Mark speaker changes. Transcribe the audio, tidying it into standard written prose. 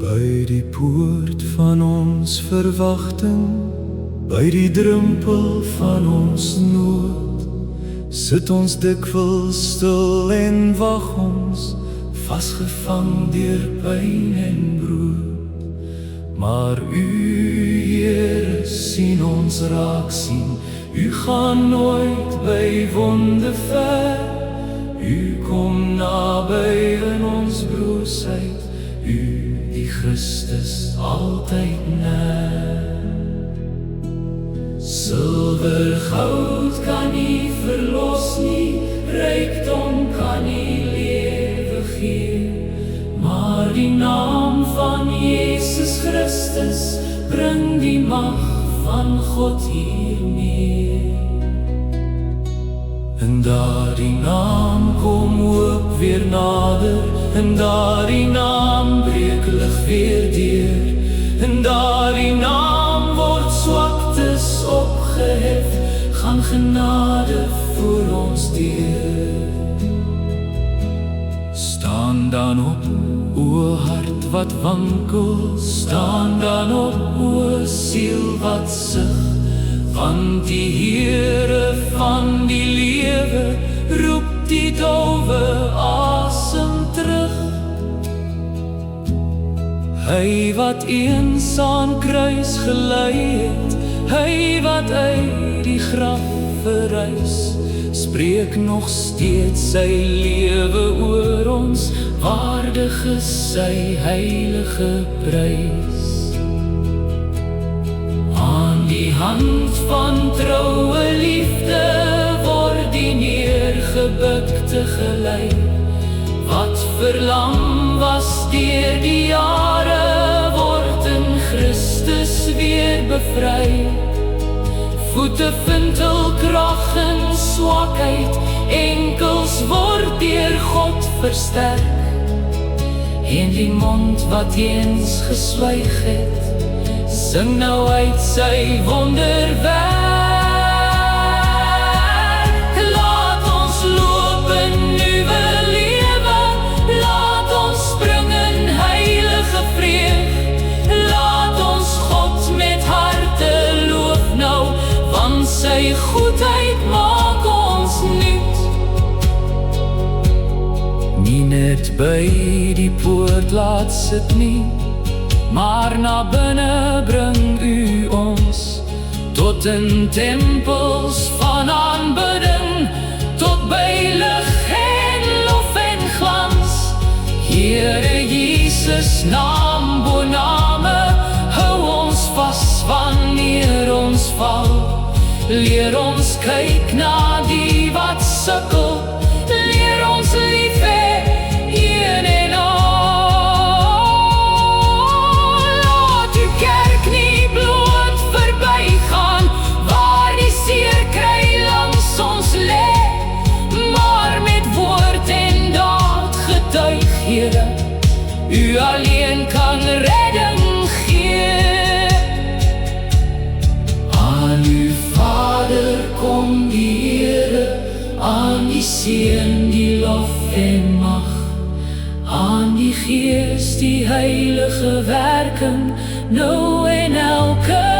Speaker 1: By die poort van ons verwagting, by die drempel van ons nood, sit ons dikwels stil en wag ons, vasgevang deur pyn en brood. Maar U, Here, sien ons raak sien, U gaan nooit by wonde ver, U kom naby in ons broosheid, U, die Christus, altyd nær. Silwer, goud kan nie verlos nie, rykdom kan nie lewe gee, maar die naam van Jesus Christus bring die mag van God hiermee. En daardie naam kom hoop weer nader, en daardie naam breek lig weer deur, en daardie naam word swaktes opgehef, gaan genade voor ons deur. Staan dan op, o hart wat wankel, staan dan op, o siel wat sug, want die Here van die lewe roep die dowe asem terug. Hy wat eens aan kruis gelei het, hy wat uit die graf verrys, spreek nog steeds sy lewe oor ons, waardig is sy heilige prys. Aan die hand van troue liefde word die neergebukte gelei, wat verlam was deur die jare, word in Christus weer bevry. Voete vind hul krag in swakheid, enkels word deur God versterk, en die mond wat eens geswyg het, sing nou uit sy wonderwerk. Laat ons loop in nuwe lewe, laat ons spring in heilige vreug, laat ons God met harte loof nou, want sy goedheid maak ons nuut. Nie net by die poort laat sit nie, maar na binne bring U ons, tot in tempels van aanbidding, tot by lig en lof en glans. Here Jesus, naam bo name, hou ons vas wanneer ons val. Leer ons kyk na die wat sukkel, leer ons lief hê, een en al. Laat U kerk nie bloot verbygaan, waar die seer kry langs ons lê, maar met woord en daad getuig, Here, U alleen kan redding gee. Aan U Vader kom die Here, aan die Seun die lof en mag, aan die Gees die heilige werking, nou en elke